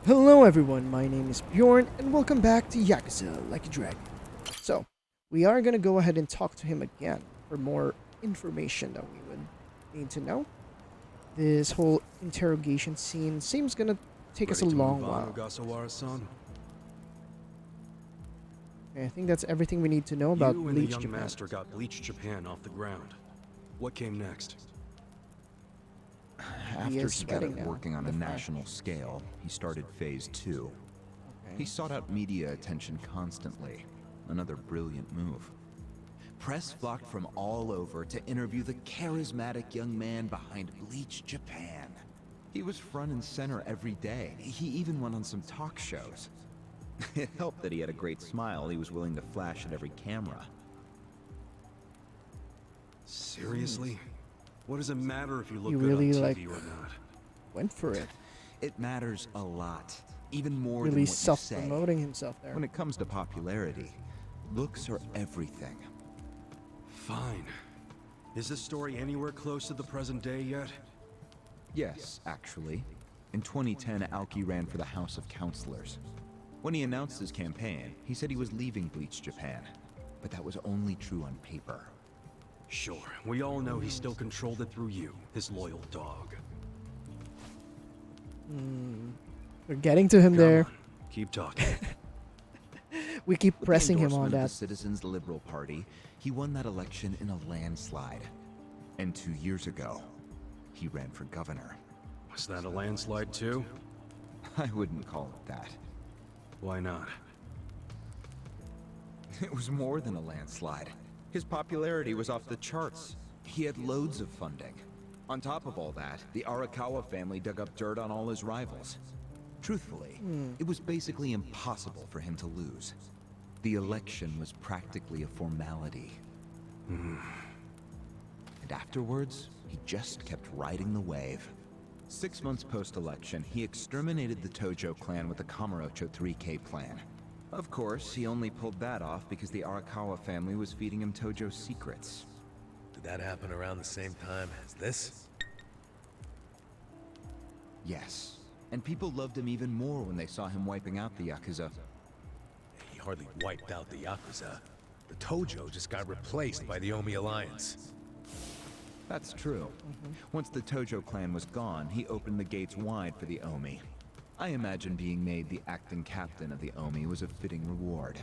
Hello everyone, my name is Bjorn and welcome back to Yakuza Like a Dragon. So, we are gonna go ahead and talk to him again for more information that we would need to know. This whole interrogation scene seems gonna take us a long while. Okay, I think that's everything we need to know about You and Bleach the young Japan. master got Bleach Japan off the ground. What came next? He After is he got sweating it now, working on a in the front. national scale, he started phase 2. Okay. He sought out media attention constantly. Another brilliant move. Press flocked from all over to interview the charismatic young man behind Bleach Japan. He was front and center every day. He even went on some talk shows. It helped that he had a great smile he was willing to flash at every camera. Seriously? What does it matter if you look You good really, on like, TV or not? Went for it. It matters a lot, even more Really than what you say. self-promoting himself there. When it comes to popularity, looks are everything. Fine. Is this story anywhere close to the present day yet? Yes, actually. In 2010, Aoki ran for the House of Councilors. When he announced his campaign, he said he was leaving Bleach Japan. But that was only true on paper. Sure, we all know he still controlled it through you, his loyal dog. We're getting to him Come there. on, keep talking. We keep With pressing the him on endorsement of that. the Citizens Liberal Party, he won that election in a landslide. And 2 years ago, he ran for governor. Was that a landslide too? I wouldn't call it that. Why not? It was more than a landslide. His popularity was off the charts. He had loads of funding. On top of all that, the Arakawa family dug up dirt on all his rivals. Truthfully, it was basically impossible for him to lose. The election was practically a formality. And afterwards, he just kept riding the wave. 6 months post-election, he exterminated the Tojo clan with the Kamurocho 3K plan. Of course, he only pulled that off because the Arakawa family was feeding him Tojo secrets. Did that happen around the same time as this? Yes, and people loved him even more when they saw him wiping out the Yakuza. He hardly wiped out the Yakuza. The Tojo just got replaced by the Omi Alliance. That's true. Once the Tojo clan was gone, he opened the gates wide for the Omi. I imagine being made the acting captain of the Omi was a fitting reward.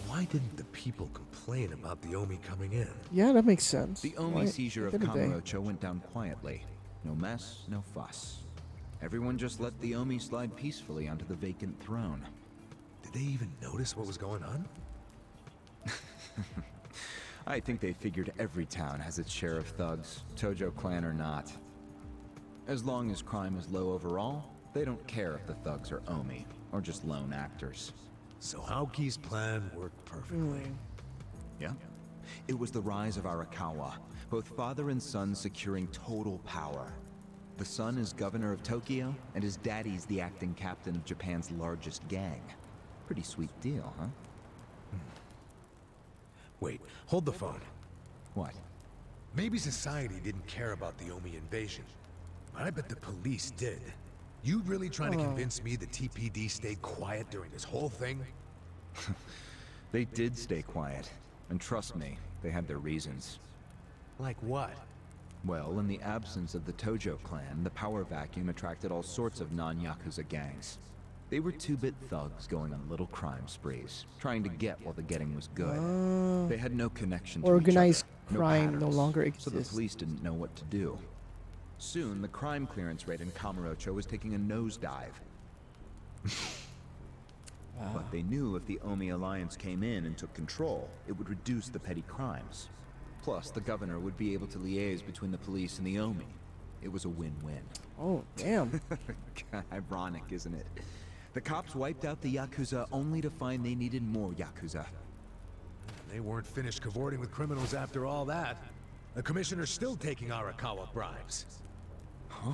Why didn't the people complain about the Omi coming in? Yeah, that makes sense. The Omi Why- seizure of why didn't they? Kamurocho went down quietly. No mess, no fuss. Everyone just let the Omi slide peacefully onto the vacant throne. Did they even notice what was going on? I think they figured every town has its share of thugs, Tojo clan or not. As long as crime is low overall, they don't care if the thugs are Omi, or just lone actors. So Aoki's plan worked perfectly. Yeah? It was the rise of Arakawa, both father and son securing total power. The son is governor of Tokyo, and his daddy's the acting captain of Japan's largest gang. Pretty sweet deal, huh? Wait, hold the phone. What? Maybe society didn't care about the Omi invasion, but I bet the police did. You really trying to convince me the TPD stayed quiet during this whole thing? They did stay quiet. And trust me, they had their reasons. Like what? Well, in the absence of the Tojo clan, the power vacuum attracted all sorts of non-Yakuza gangs. They were two-bit thugs going on little crime sprees, trying to get while the getting was good. They had no connection to Organized each other, crime no patterns, longer so the exists. police didn't know what to do. Soon, the crime clearance rate in Kamurocho was taking a nosedive. But they knew if the Omi Alliance came in and took control, it would reduce the petty crimes. Plus, the governor would be able to liaise between the police and the Omi. It was a win-win. Oh, damn. Ironic, isn't it? The cops wiped out the Yakuza only to find they needed more Yakuza. They weren't finished cavorting with criminals after all that. The commissioner's still taking Arakawa bribes. Huh?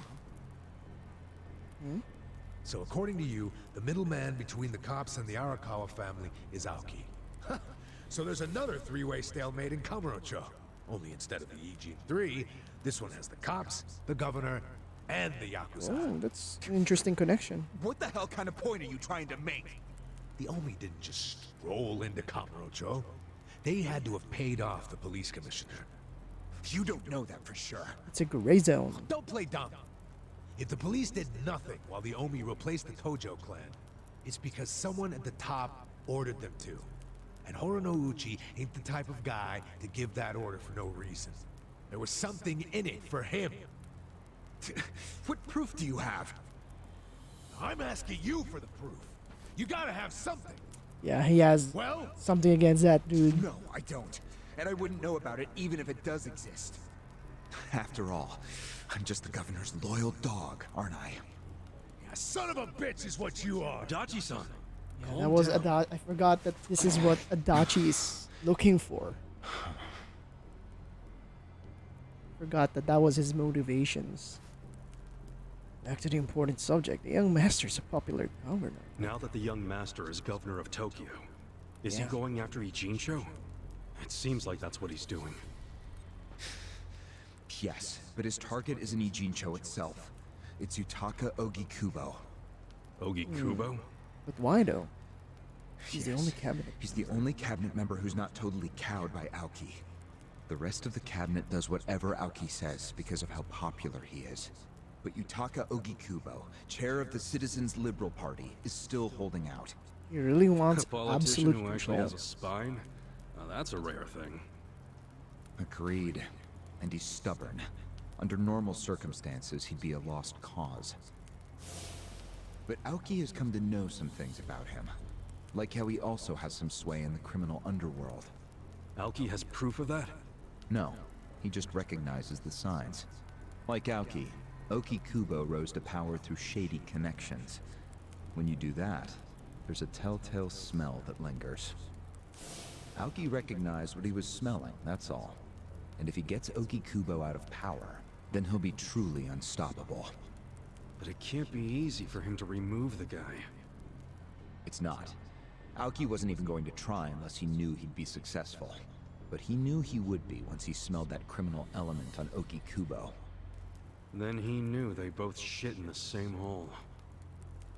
So according to you, the middleman between the cops and the Arakawa family is Aoki. So there's another three-way stalemate in Kamurocho. Only instead of the Ijin 3, this one has the cops, the governor, and the Yakuza. Oh, that's an interesting connection. What the hell kind of point are you trying to make? The Omi didn't just stroll into Kamurocho. They had to have paid off the police commissioner. You don't know that for sure. It's a gray zone. Don't play dumb. If the police did nothing while the Omi replaced the Tojo clan, it's because someone at the top ordered them to. And Horonouchi ain't the type of guy to give that order for no reason. There was something in it for him. What proof do you have? I'm asking you for the proof. You gotta have something. Yeah, he has Well, something against that dude. No, I don't. And I wouldn't know about it even if it does exist. After all, I'm just the governor's loyal dog, aren't I? a son of a bitch is what you are. Adachi-san. That was Adachi. I forgot that this is what Adachi is looking for. Forgot that was his motivations. Back to the important subject. The young master's a popular governor. Now that the young master is governor of Tokyo, is he Yeah. going after Ijincho? It seems like that's what he's doing. Yes, but his target isn't Ijincho itself. It's Yutaka Ogikubo. Ogi Kubo? But why though? He's the Yes. only cabinet. He's the only cabinet member who's not totally cowed by Aoki. The rest of the cabinet does whatever Aoki says because of how popular he is. But Yutaka Ogikubo, chair of the Citizens Liberal Party, is still holding out. He really A wants politician absolute who actually control. has a spine? Now that's a rare thing. Agreed. And he's stubborn. Under normal circumstances, he'd be a lost cause. But Aoki has come to know some things about him. Like how he also has some sway in the criminal underworld. Aoki has proof of that? No, he just recognizes the signs. Like Aoki, Okikubo rose to power through shady connections. When you do that, there's a telltale smell that lingers. Aoki recognized what he was smelling, that's all. And if he gets Okikubo out of power, then he'll be truly unstoppable. But it can't be easy for him to remove the guy. It's not. Aoki wasn't even going to try unless he knew he'd be successful. But he knew he would be once he smelled that criminal element on Okikubo. Then he knew they both shit in the same hole.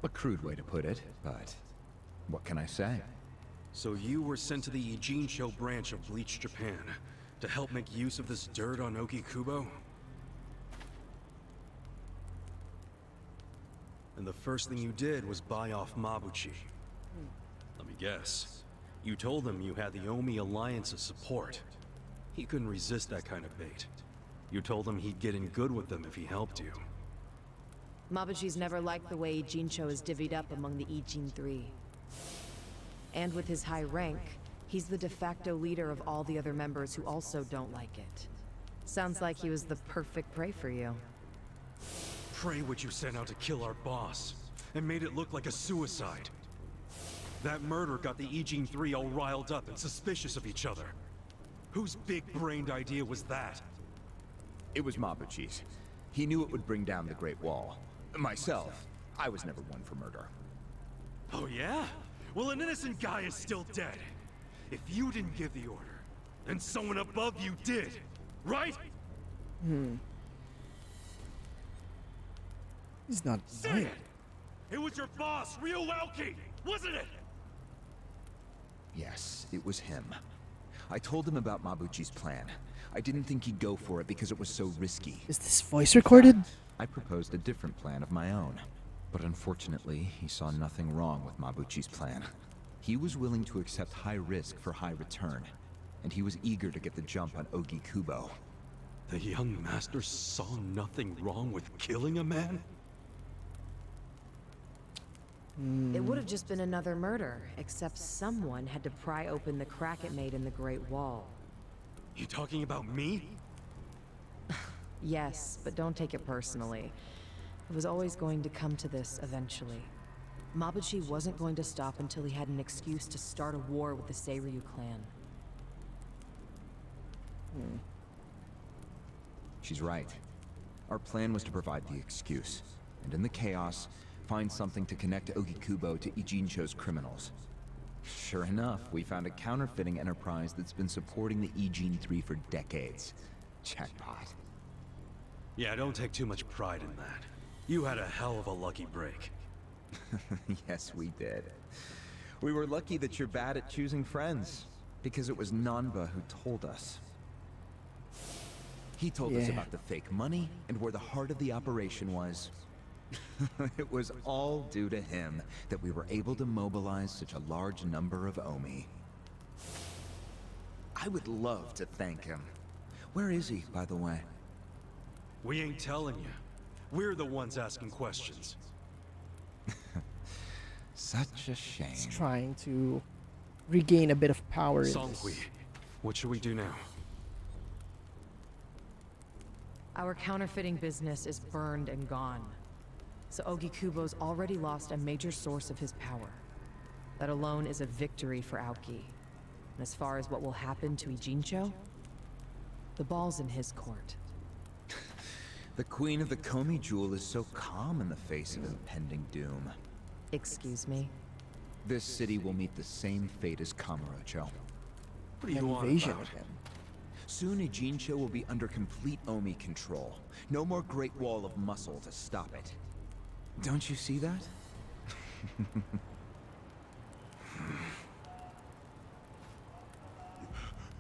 A crude way to put it, but what can I say? So you were sent to the Ijincho branch of Bleach Japan to help make use of this dirt on Okikubo? And the first thing you did was buy off Mabuchi. Let me guess. You told him you had the Omi Alliance's support. He couldn't resist that kind of bait. You told him he'd get in good with them if he helped you. Mabuchi's never liked the way Ijincho is divvied up among the Ijin Three. And with his high rank, he's the de facto leader of all the other members who also don't like it. Sounds like he was the perfect prey for you. Pray what you sent out to kill our boss, and made it look like a suicide. That murder got the Ijin Three all riled up and suspicious of each other. Whose big-brained idea was that? It was Mabuchi's. He knew it would bring down the Great Wall. Myself, I was never one for murder. Oh yeah? Well, an innocent guy is still dead. If you didn't give the order, then someone above you did, right? He's not Say lying. it! It was your boss, Ryo Aki, wasn't it? Yes, it was him. I told him about Mabuchi's plan. I didn't think he'd go for it because it was so risky. Is this voice recorded? I proposed a different plan of my own. But unfortunately, he saw nothing wrong with Mabuchi's plan. He was willing to accept high risk for high return, and he was eager to get the jump on Ogikubo. The young master saw nothing wrong with killing a man? It would have just been another murder, except someone had to pry open the crack it made in the Great Wall. You talking about me? Yes, but don't take it personally. It was always going to come to this eventually. Mabuchi wasn't going to stop until he had an excuse to start a war with the Seiryu clan. She's right. Our plan was to provide the excuse, and in the chaos, find something to connect Ogikubo to Ijincho's criminals. Sure enough, we found a counterfeiting enterprise that's been supporting the Ijin Three for decades. Jackpot. Yeah, don't take too much pride in that. You had a hell of a lucky break. Yes, we did. We were lucky that you're bad at choosing friends, because it was Nanba who told us. He told us Yeah. about the fake money and where the heart of the operation was. It was all due to him that we were able to mobilize such a large number of Omi. I would love to thank him. Where is he, by the way? We ain't telling you. We're the ones asking questions. Such a shame. He's trying to regain a bit of power in Songhui, this. what should we do now? Our counterfeiting business is burned and gone. So Ogikubo's already lost a major source of his power. That alone is a victory for Aoki. And as far as what will happen to Ijincho, the ball's in his court. The Queen of the Komi Jewel is so calm in the face of impending doom. Excuse me? This city will meet the same fate as Kamurocho. What are you on Invasion about? again. Soon Ijincho will be under complete Omi control. No more Great Wall of Muscle to stop it. Don't you see that?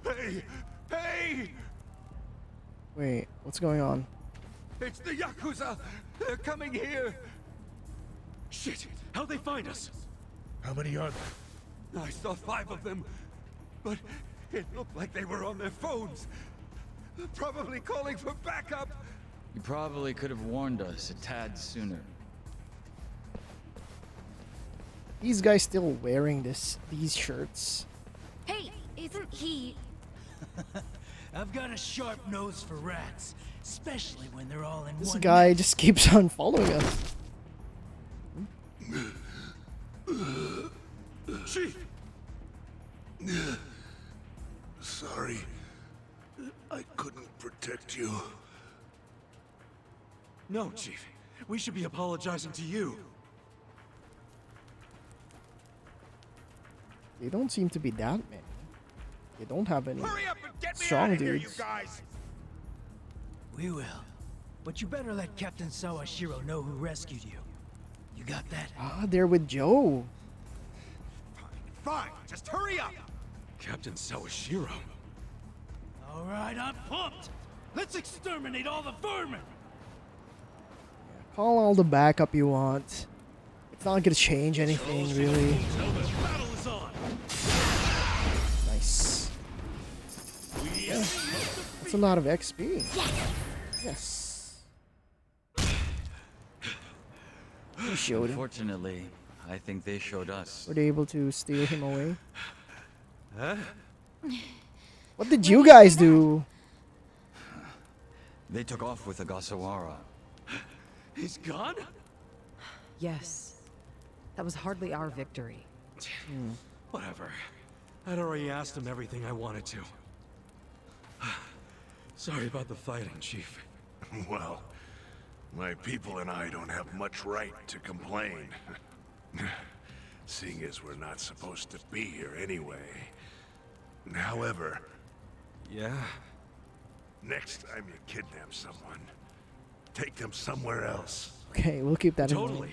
Hey! Hey! Wait, what's going on? It's the Yakuza! They're coming here! Shit! How'd they find us? How many are there? I saw 5 of them, but it looked like they were on their phones. Probably calling for backup. You probably could have warned us a tad sooner. These guys still wearing these shirts. Hey, isn't he? I've got a sharp nose for rats, especially when they're all in This one. guy just keeps on following us. Chief! Sorry. I couldn't protect you. No, Chief. We should be apologizing to you. They don't seem to be that many. They don't have any Hurry up and get me strong out of here, you dudes. guys! We will. But you better let Captain Sawashiro know who rescued you. You got that? Ah, they're with Joe. Fine, just hurry up! Captain Sawashiro. All right, I'm pumped. Let's exterminate all the vermin. Call all the backup you want. It's not gonna change anything, really. Tell the battle is on. Nice. Yeah. That's a lot of XP. Yes. You showed him. Unfortunately, I think they showed us. Were they able to steal him away? Huh? What did you guys do? They took off with Ogasawara. He's gone? Yes. That was hardly our victory. Whatever. I'd already asked him everything I wanted to. Sorry about the fighting, Chief. Well, my people and I don't have much right to complain. Seeing as we're not supposed to be here anyway. However, Yeah? next time you kidnap someone, take them somewhere else. Okay, we'll keep that in mind. Totally.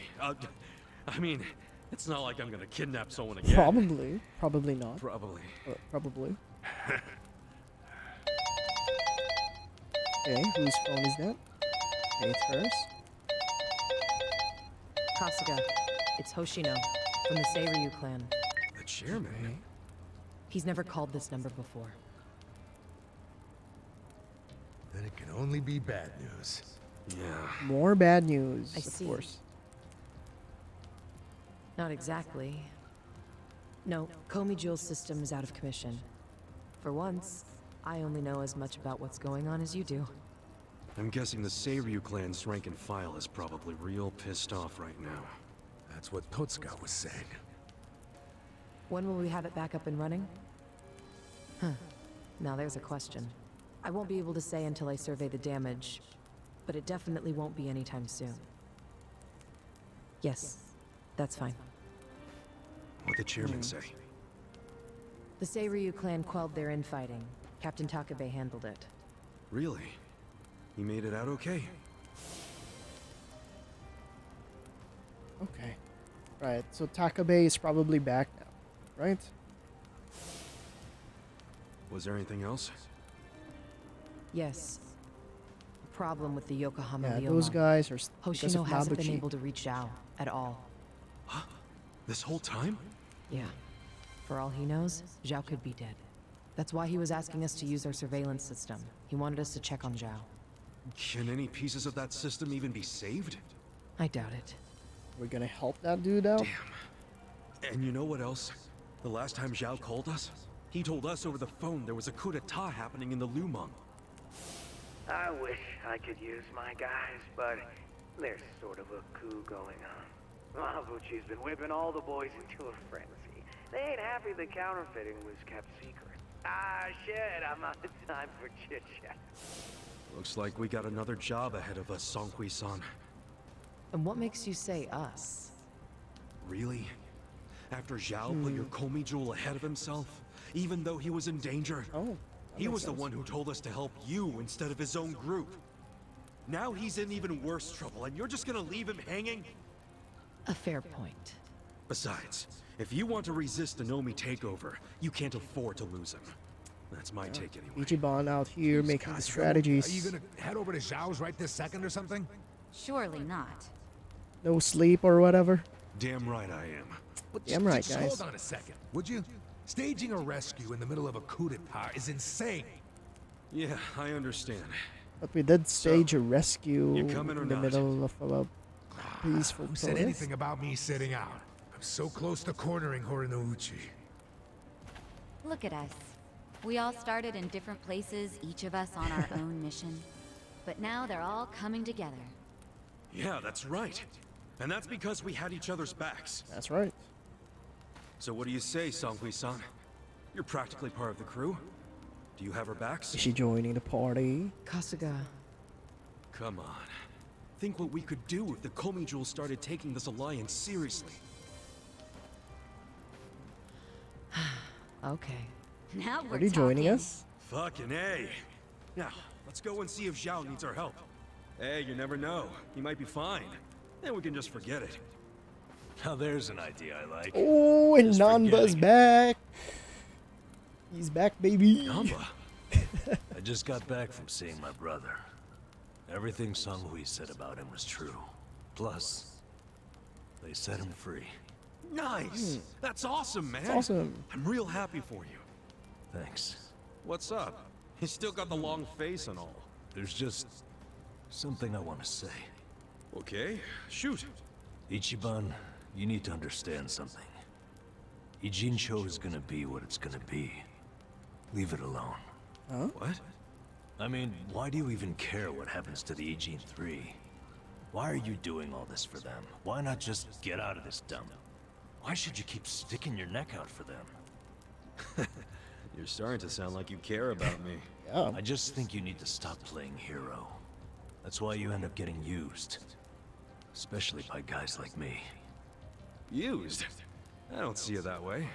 I mean, it's not like I'm gonna kidnap someone again. Probably. Probably not. Probably. Probably. Okay, whose phone is that? Okay, it's hers. Kasuga, it's Hoshino, from the Seiryu clan. The chairman? He's never called this number before. Then it can only be bad news. Yeah. More bad news, I of see. course. Not exactly. No, Komi Jewel's system is out of commission. For once, I only know as much about what's going on as you do. I'm guessing the Seiryu clan's rank and file is probably real pissed off right now. That's what Totsuka was saying. When will we have it back up and running? Huh. Now there's a question. I won't be able to say until I survey the damage, but it definitely won't be anytime soon. Yes, that's fine. What'd the chairman say? The Seiryu clan quelled their infighting. Captain Takabe handled it. Really? He made it out okay. Okay. Right, so Takabe is probably back now, right? Was there anything else? Yes. Problem with the Yokohama Yeah, Ryoma. those guys are because Hoshino of hasn't been Mabuchi. able to reach Zhao at all. Huh? This whole time? Yeah. For all he knows, Zhao could be dead. That's why he was asking us to use our surveillance system. He wanted us to check on Zhao. Can any pieces of that system even be saved? I doubt it. We're gonna help that dude out? Damn. And you know what else? The last time Zhao called us, he told us over the phone there was a coup d'etat happening in the Lumang. I wish I could use my guys, but there's sort of a coup going on. Mabuchi's been whipping all the boys into a frenzy. They ain't happy the counterfeiting was kept secret. Ah, shit, I'm out of time for chit-chat. Looks like we got another job ahead of us, Songhui-san. And what makes you say us? Really? After Zhao put your Komi jewel ahead of himself, even though he was in danger? Oh. He was the one who told us to help you instead of his own group. Now he's in even worse trouble, and you're just gonna leave him hanging? A fair point. Besides, if you want to resist the Nomi takeover, you can't afford to lose him. That's my take anyway. Ichiban out here making the strategies. Are you gonna head over to Zhao's right this second or something? Surely not. No sleep or whatever. Damn right I am. But Damn right, just guys. hold on a second, would you? Staging a rescue in the middle of a coup d'etat is insane. Yeah, I understand. But we did stage a rescue you coming or in the not? middle of a peaceful Who said protest. anything about me sitting out? I'm so close to cornering Horinouchi. Look at us. We all started in different places, each of us on our own mission. But now they're all coming together. Yeah, that's right. And that's because we had each other's backs. That's right. So what do you say, Songhui-san? You're practically part of the crew. Do you have our backs? Is she joining the party? Kasuga. Come on. Think what we could do if the Komi Jewel started taking this alliance seriously. Okay. Now we're Are you joining talking. us? Fucking A. Now, let's go and see if Zhao needs our help. Hey, you never know. He might be fine. Then we can just forget it. Now there's an idea I like. Oh, and Just Nanba's forgetting. back. He's back, baby. Namba. I just got back from seeing my brother. Everything Songhui said about him was true. Plus, they set him free. Nice. That's awesome, man. That's awesome. I'm real happy for you. Thanks. What's up? He's still got the long face and all. There's just something I want to say. Okay, shoot. Ichiban, you need to understand something. Ijincho is gonna be what it's gonna be. Leave it alone. Huh? What? I mean, why do you even care what happens to the Ijin 3? Why are you doing all this for them? Why not just get out of this dump? Why should you keep sticking your neck out for them? You're starting to sound like you care about me. Yeah. I just think you need to stop playing hero. That's why you end up getting used. Especially by guys like me. Used? I don't see it that way.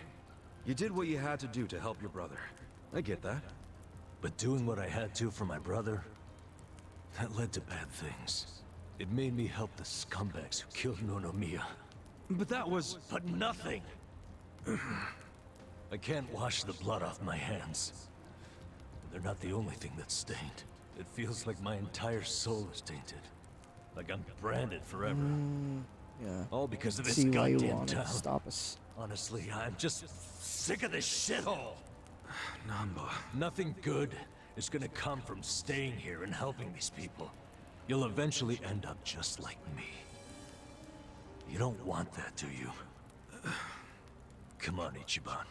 You did what you had to do to help your brother. I get that. But doing what I had to for my brother, that led to bad things. It made me help the scumbags who killed Nonomiya. But that was... But nothing! I can't wash the blood off my hands. They're not the only thing that's stained. It feels like my entire soul is tainted. Like I'm branded forever. Yeah. All because of this See why you goddamn want to town. stop us. Honestly, I'm just sick of this shithole. Namba. Nothing good is gonna come from staying here and helping these people. You'll eventually end up just like me. You don't want that, do you? Come on, Ichiban.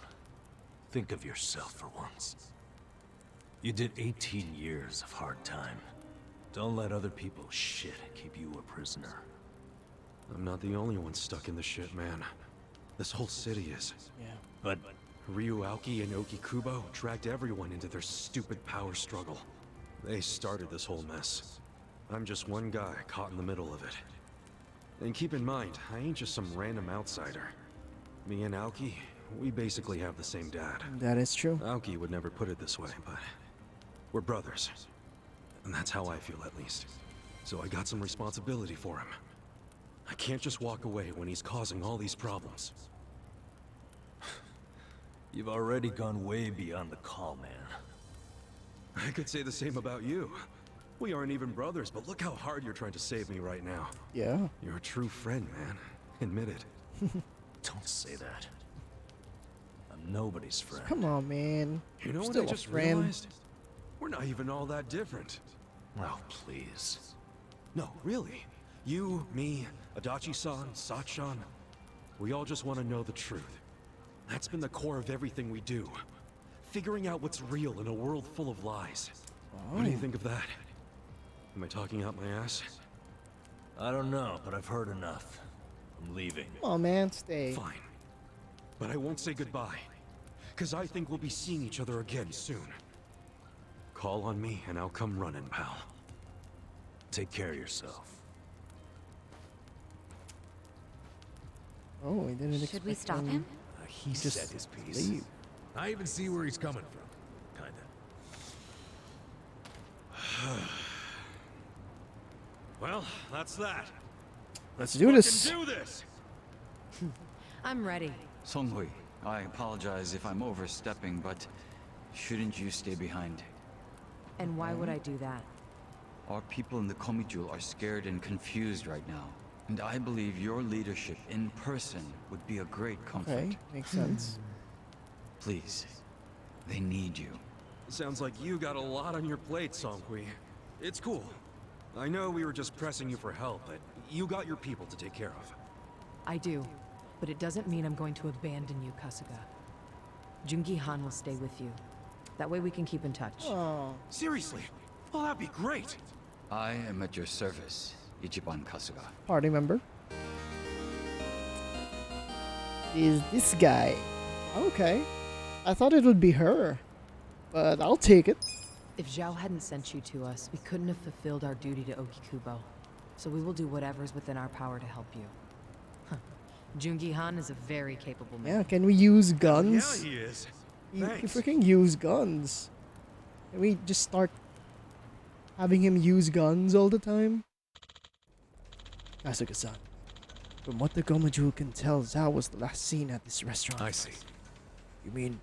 Think of yourself for once. You did 18 years of hard time. Don't let other people's shit keep you a prisoner. I'm not the only one stuck in the shit, man. This whole city is. Yeah. But Ryo Aki and Okikubo dragged everyone into their stupid power struggle. They started this whole mess. I'm just one guy caught in the middle of it. And keep in mind, I ain't just some random outsider. Me and Aoki, we basically have the same dad. That is true. Aoki would never put it this way, but we're brothers. And that's how I feel, at least. So I got some responsibility for him. I can't just walk away when he's causing all these problems. You've already gone way beyond the call, man. I could say the same about you. We aren't even brothers, but look how hard you're trying to save me right now. Yeah. You're a true friend, man. Admit it. Don't say that. I'm nobody's friend. Come on, man. You know what Still I a just friend. realized? We're not even all that different. Oh, please. No, really. You, me, Adachi-san, Sachan, we all just want to know the truth. That's been the core of everything we do. Figuring out what's real in a world full of lies. What do you think of that? Am I talking out my ass? I don't know, but I've heard enough. I'm leaving. Come on, man. Stay. Fine. But I won't say goodbye. Because I think we'll be seeing each other again soon. Call on me and I'll come running, pal. Take care of yourself. Oh, he didn't expect Should we stop him? He Just said his piece. leave. I even see where he's coming from. Kinda. Well, that's that. Let's do this. Do this! I'm ready. Songhui, I apologize if I'm overstepping, but shouldn't you stay behind? And why would I do that? Our people in the Komijul are scared and confused right now. And I believe your leadership in person would be a great comfort. Okay, makes sense. Please, they need you. Sounds like you got a lot on your plate, Songhui. It's cool. I know we were just pressing you for help, but you got your people to take care of. I do, but it doesn't mean I'm going to abandon you, Kasuga. Jungi-han will stay with you. That way we can keep in touch. Oh, Seriously? Well, that'd be great. I am at your service, Ichiban Kasuga. party member. Is this guy? Okay. I thought it would be her, but I'll take it. If Zhao hadn't sent you to us, we couldn't have fulfilled our duty to Okikubo. So we will do whatever's within our power to help you. Huh. Jungi-han is a very capable man. Yeah, can we use guns? Yeah, he is. He Thanks. freaking use guns. Can we just start having him use guns all the time? Kasuga-san, from what the Gomajul can tell, Zhao was the last seen at this restaurant. I see. You mean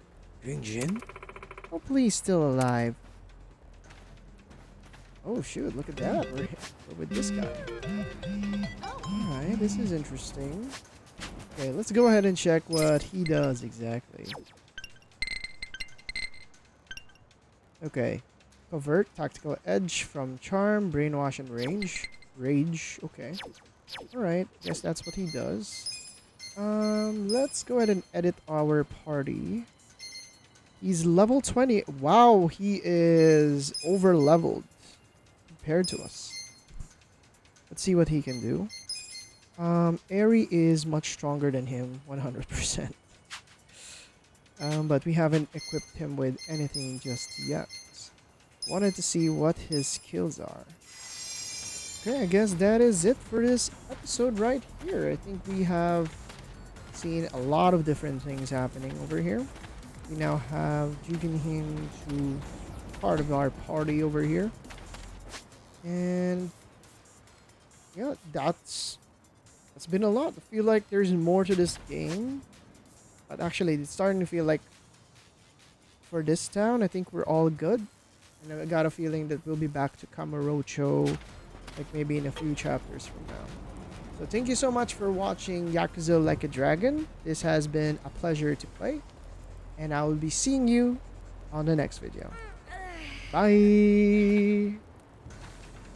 Jin? Oh, please, still alive. Oh shoot, look at that. We're with this guy. Alright, this is interesting. Okay, let's go ahead and check what he does exactly. Okay. Covert, tactical edge from charm, brainwash and rage. Okay. Alright, guess that's what he does. Let's go ahead and edit our party. He's level 20. Wow, he is over leveled compared to us. Let's see what he can do. Eri is much stronger than him, 100%. But we haven't equipped him with anything just yet. Wanted to see what his skills are. Okay, I guess that is it for this episode right here. I think we have seen a lot of different things happening over here. We now have Jugenhin to part of our party over here. And yeah, that's been a lot. I feel like there's more to this game. But actually, it's starting to feel like for this town, I think we're all good. And I got a feeling that we'll be back to Kamurocho, like maybe in a few chapters from now. So thank you so much for watching Yakuza Like a Dragon. This has been a pleasure to play. And I will be seeing you on the next video. Bye!